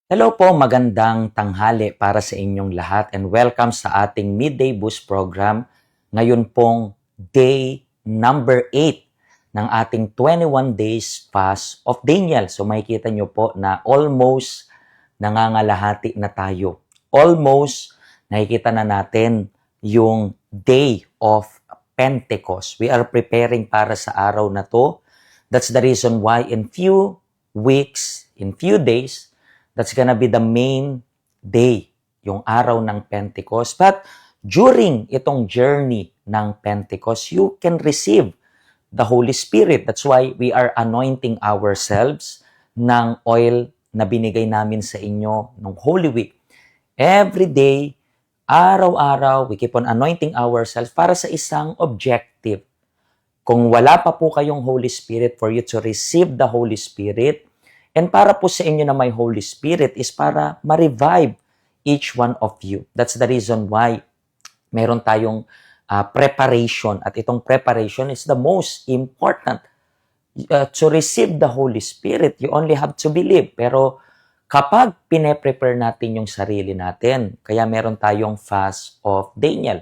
Hello po, magandang tanghali para sa inyong lahat and welcome sa ating Midday Boost program. Ngayon pong day number 8 ng ating 21 days fast of Daniel. So makikita nyo po na almost nangangalahati na tayo. Almost nakikita na natin yung day of Pentecost. We are preparing para sa araw na to. That's the reason why in few weeks, in few days, that's gonna be the main day, yung araw ng Pentecost. But during itong journey ng Pentecost, you can receive the Holy Spirit. That's why we are anointing ourselves ng oil na binigay namin sa inyo ng Holy Week. Every day, araw-araw, we keep on anointing ourselves para sa isang objective. Kung wala pa po kayong Holy Spirit, for you to receive the Holy Spirit, and para po sa inyo na may Holy Spirit is para ma-revive each one of you. That's the reason why meron tayong preparation. At itong preparation is the most important. To receive the Holy Spirit, you only have to believe. Pero kapag pine-prepare natin yung sarili natin, kaya meron tayong fast of Daniel.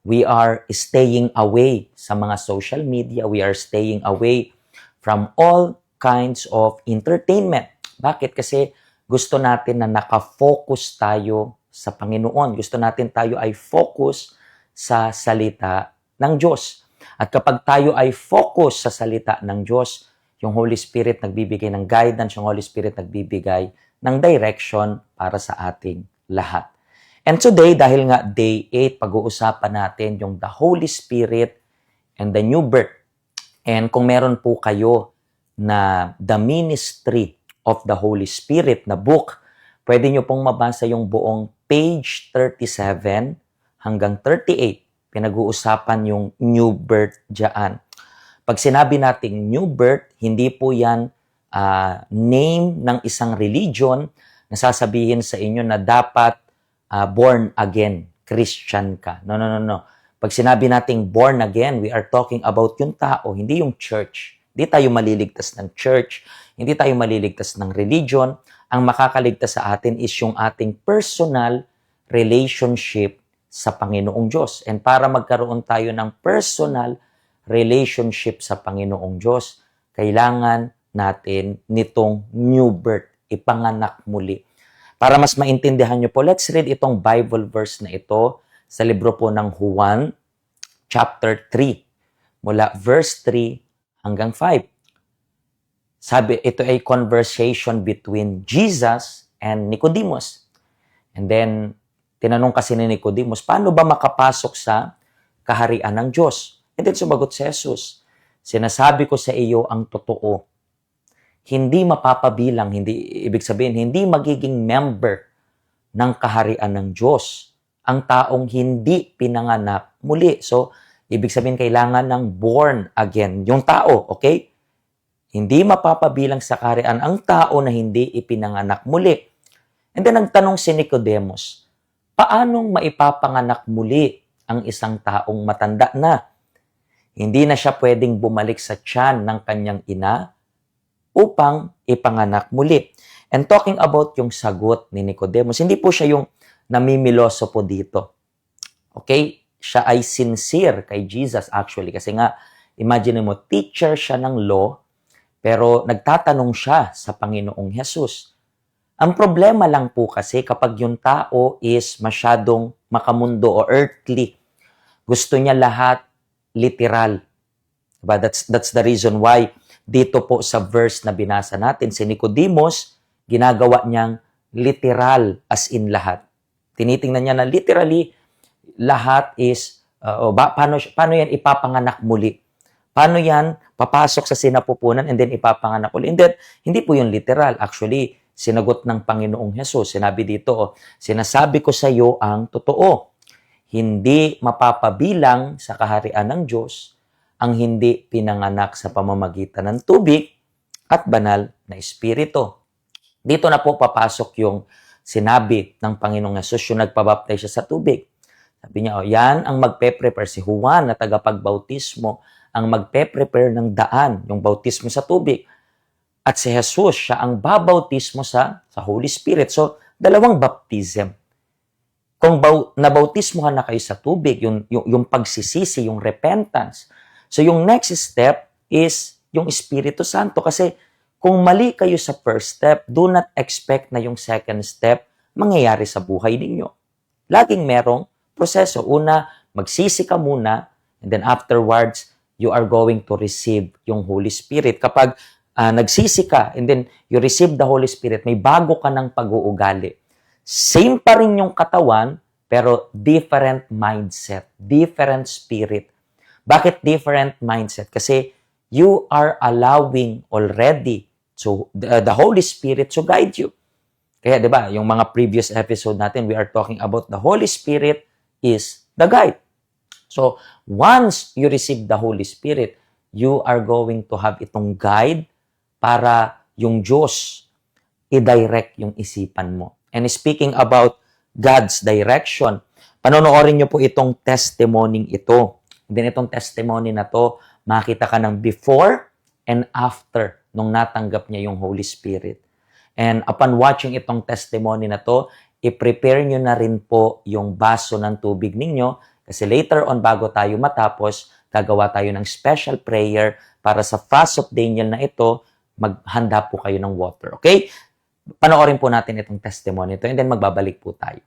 We are staying away sa mga social media. We are staying away from all kinds of entertainment. Bakit? Kasi gusto natin na nakafocus tayo sa Panginoon. Gusto natin tayo ay focus sa salita ng Diyos. At kapag tayo ay focus sa salita ng Diyos, yung Holy Spirit nagbibigay ng guidance, yung Holy Spirit nagbibigay ng direction para sa ating lahat. And today, dahil nga day 8, pag-uusapan natin yung the Holy Spirit and the new birth. And kung meron po kayo na The Ministry of the Holy Spirit na book, pwede nyo pong mabasa yung buong page 37 hanggang 38. Pinag-uusapan yung new birth dyan. Pag sinabi nating new birth, hindi po yan name ng isang religion na sasabihin sa inyo na dapat born again, Christian ka. No. Pag sinabi nating born again, we are talking about yung tao, hindi yung church. Hindi tayo maliligtas ng church, hindi tayo maliligtas ng religion. Ang makakaligtas sa atin is yung ating personal relationship sa Panginoong Diyos. And para magkaroon tayo ng personal relationship sa Panginoong Diyos, kailangan natin nitong new birth, ipanganak muli. Para mas maintindihan nyo po, let's read itong Bible verse na ito sa libro po ng Juan, chapter 3, mula verse 3 hanggang 5. Sabi, ito ay conversation between Jesus and Nicodemus. And then, tinanong kasi ni Nicodemus, paano ba makapasok sa kaharian ng Diyos? And then sumagot si Jesus, sinasabi ko sa iyo ang totoo. Hindi mapapabilang, ibig sabihin, hindi magiging member ng kaharian ng Diyos ang taong hindi pinanganak muli. So, ibig sabihin, kailangan ng born again. Yung tao, okay? Hindi mapapabilang sa kaharian ang tao na hindi ipinanganak muli. And then, nagtanong si Nicodemus, paanong maipapanganak muli ang isang taong matanda na? Hindi na siya pwedeng bumalik sa tiyan ng kanyang ina upang ipanganak muli. And talking about yung sagot ni Nicodemus, hindi po siya yung namimiloso po dito. Okay? Siya ay sincere kay Jesus actually. Kasi nga, imagine mo, teacher siya ng law, pero nagtatanong siya sa Panginoong Jesus. Ang problema lang po kasi kapag yung tao is masyadong makamundo o earthly, gusto niya lahat literal. Diba? That's the reason why dito po sa verse na binasa natin, si Nicodemus, ginagawa niyang literal as in lahat. Tinitingnan niya na literally, lahat is, paano yan ipapanganak muli? Paano yan papasok sa sinapupunan and then ipapanganak muli? And then, hindi po yung literal. Actually, sinagot ng Panginoong Hesus. Sinabi dito, sinasabi ko sa iyo ang totoo. Hindi mapapabilang sa kaharian ng Diyos ang hindi pinanganak sa pamamagitan ng tubig at banal na espiritu. Dito na po papasok yung sinabi ng Panginoong Hesus, yung nagpabaptize siya sa tubig. Sabi niya, yan ang magpe-prepare si Juan na tagapagbautismo, ang magpe-prepare ng daan, yung bautismo sa tubig, At si Jesus, siya ang babautismo sa Holy Spirit. So, dalawang baptism. Kung nabautismohan na kayo sa tubig, yung pagsisisi, yung repentance. So, yung next step is yung Espiritu Santo. Kasi kung mali kayo sa first step, do not expect na yung second step mangyayari sa buhay ninyo. Laging merong proseso. Una, magsisi ka muna, and then afterwards, you are going to receive yung Holy Spirit. Kapag nagsisi ka, and then you receive the Holy Spirit, may bago ka ng pag-uugali. Same pa rin yung katawan, pero different mindset, different spirit. Bakit different mindset? Kasi you are allowing already to the Holy Spirit to guide you. Kaya 'di ba, yung mga previous episode natin, we are talking about the Holy Spirit is the guide. So, once you receive the Holy Spirit, you are going to have itong guide para yung Diyos i-direct yung isipan mo. And speaking about God's direction, panonoorin nyo po itong testimony ito. And then itong testimony na to, makita ka ng before and after nung natanggap niya yung Holy Spirit. And upon watching itong testimony na to, i-prepare nyo na rin po yung baso ng tubig ninyo kasi later on, bago tayo matapos, gagawa tayo ng special prayer para sa fast of Daniel na ito, maghanda po kayo ng water. Okay? Panoorin po natin itong testimony ito and then magbabalik po tayo.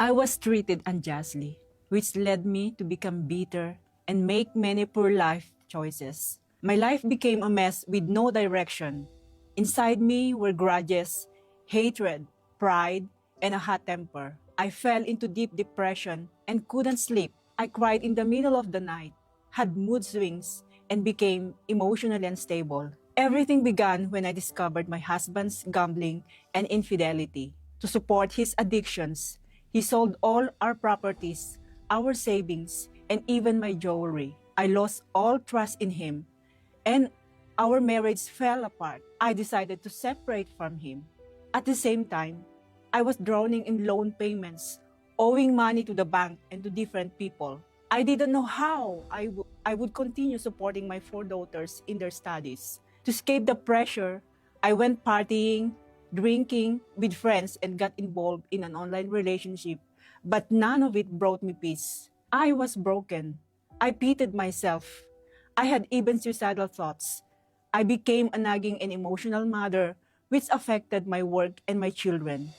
I was treated unjustly, which led me to become bitter and make many poor life choices. My life became a mess with no direction. Inside me were grudges, hatred, pride, and a hot temper. I fell into deep depression and couldn't sleep. I cried in the middle of the night, had mood swings, and became emotionally unstable. Everything began when I discovered my husband's gambling and infidelity. To support his addictions, he sold all our properties, our savings, and even my jewelry. I lost all trust in him, and our marriage fell apart. I decided to separate from him. At the same time, I was drowning in loan payments, owing money to the bank and to different people. I didn't know how I would continue supporting my 4 daughters in their studies. To escape the pressure, I went partying, drinking with friends, and got involved in an online relationship, but none of it brought me peace. I was broken. I pitied myself. I had even suicidal thoughts. I became a nagging and emotional mother, which affected my work and my children.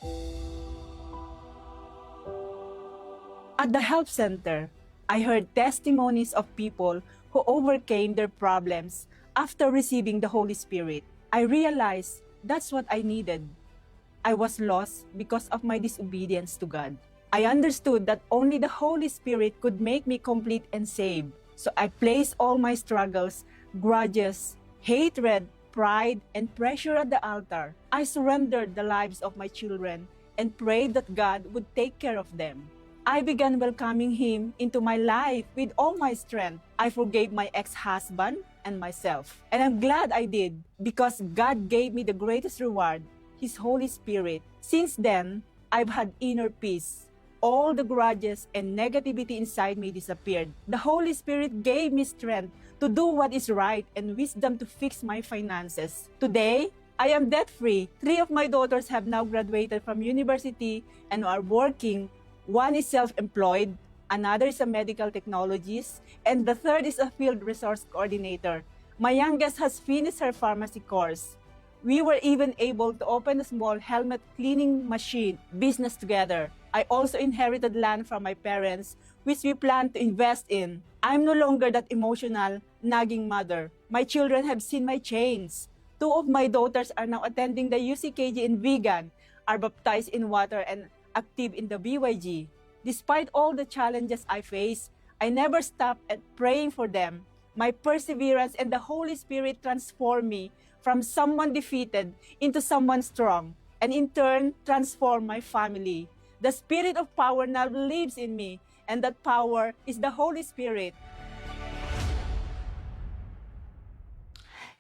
At the help center, I heard testimonies of people who overcame their problems after receiving the Holy Spirit. I realized that's what I needed. I was lost because of my disobedience to God. I understood that only the Holy Spirit could make me complete and saved. So I placed all my struggles, grudges, hatred, pride, and pressure at the altar. I surrendered the lives of my children and prayed that God would take care of them. I began welcoming him into my life with all my strength. I forgave my ex-husband and myself. And I'm glad I did because God gave me the greatest reward, His Holy Spirit. Since then, I've had inner peace. All the grudges and negativity inside me disappeared. The Holy Spirit gave me strength to do what is right and wisdom to fix my finances. Today, I am debt-free. 3 of my daughters have now graduated from university and are working. One is self-employed, another is a medical technologist, and the third is a field resource coordinator. My youngest has finished her pharmacy course. We were even able to open a small helmet cleaning machine business together. I also inherited land from my parents, which we plan to invest in. I'm no longer that emotional, nagging mother. My children have seen my change. 2 of my daughters are now attending the UCKG in vegan, are baptized in water, and active in the BYG. Despite all the challenges I face, I never stopped at praying for them. My perseverance and the Holy Spirit transformed me from someone defeated into someone strong, and in turn transformed my family. The Spirit of power now lives in me, and that power is the Holy Spirit.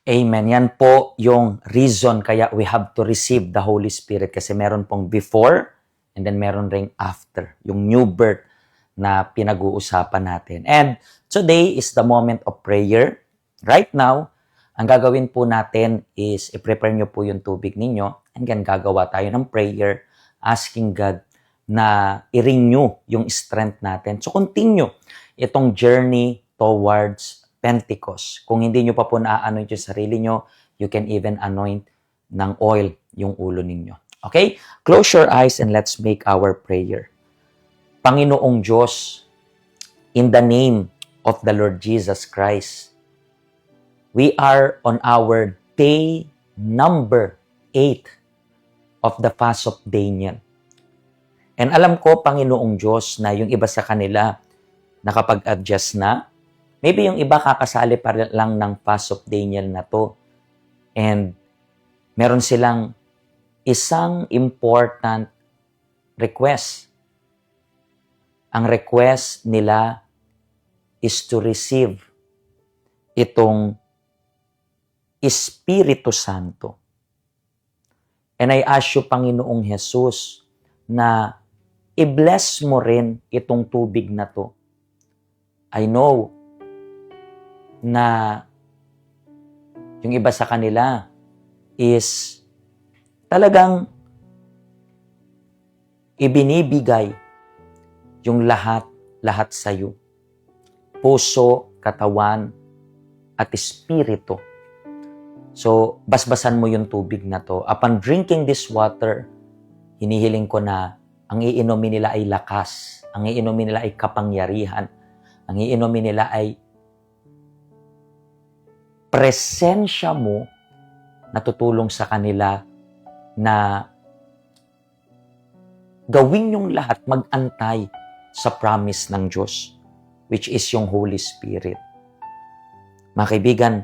Amen. Yan po yung reason kaya we have to receive the Holy Spirit kasi meron pong before and then meron ring after, yung new birth na pinag-uusapan natin. And today is the moment of prayer. Right now, ang gagawin po natin is i-prepare nyo po yung tubig ninyo and then gagawa tayo ng prayer asking God na i-renew yung strength natin. So continue itong journey towards Pentecost. Kung hindi nyo pa po na-anoint yung sarili nyo, you can even anoint ng oil yung ulo ninyo. Okay? Close your eyes and let's make our prayer. Panginoong Diyos, in the name of the Lord Jesus Christ, we are on our day number 8 of the fast of Daniel. And alam ko, Panginoong Diyos, na yung iba sa kanila nakapag-adjust na. Maybe yung iba kakasali pa lang ng fast of Daniel na to. And meron silang isang important request. Ang request nila is to receive itong Espiritu Santo. And I ask you, Panginoong Jesus, na i-bless mo rin itong tubig na to. I know na yung iba sa kanila is talagang ibinibigay yung lahat sa iyo. Puso, katawan, at espiritu. So, basbasan mo yung tubig na to. Upon drinking this water, hinihiling ko na ang iinumin nila ay lakas, ang iinumin nila ay kapangyarihan, ang iinumin nila ay presensya mo na tutulong sa kanila na gawin yung lahat, mag-antay sa promise ng Diyos, which is yung Holy Spirit. Mga kaibigan,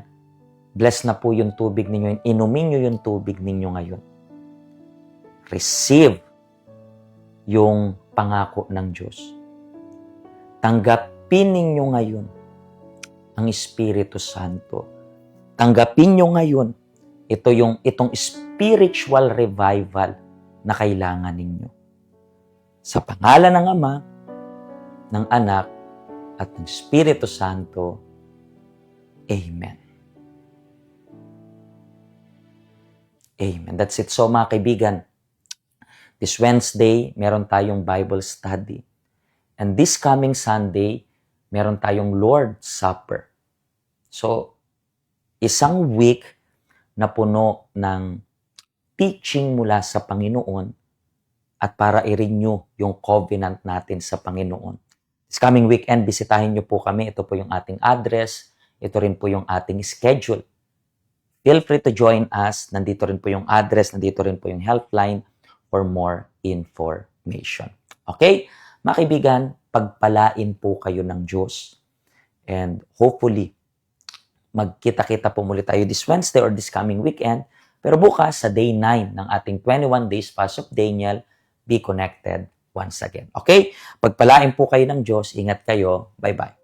bless na po yung tubig ninyo. Inumin nyo yung tubig ninyo ngayon. Receive yung pangako ng Diyos. Tanggapin ninyo ngayon ang Espiritu Santo. Tanggapin nyo ngayon itong spiritual revival na kailangan ninyo. Sa pangalan ng Ama, ng Anak, at ng Espiritu Santo. Amen. Amen. That's it. So mga kaibigan, this Wednesday, meron tayong Bible study. And this coming Sunday, meron tayong Lord's Supper. So, isang week na puno ng teaching mula sa Panginoon at para i-renew yung covenant natin sa Panginoon. This coming weekend, bisitahin niyo po kami. Ito po yung ating address. Ito rin po yung ating schedule. Feel free to join us. Nandito rin po yung address. Nandito rin po yung helpline for more information. Okay? Mga kaibigan, pagpalain po kayo ng Diyos. And hopefully, magkita-kita po muli tayo this Wednesday or this coming weekend. Pero bukas, sa day 9 ng ating 21 Days Fast of Daniel, be connected once again. Okay? Pagpalain po kayo ng Diyos. Ingat kayo. Bye-bye.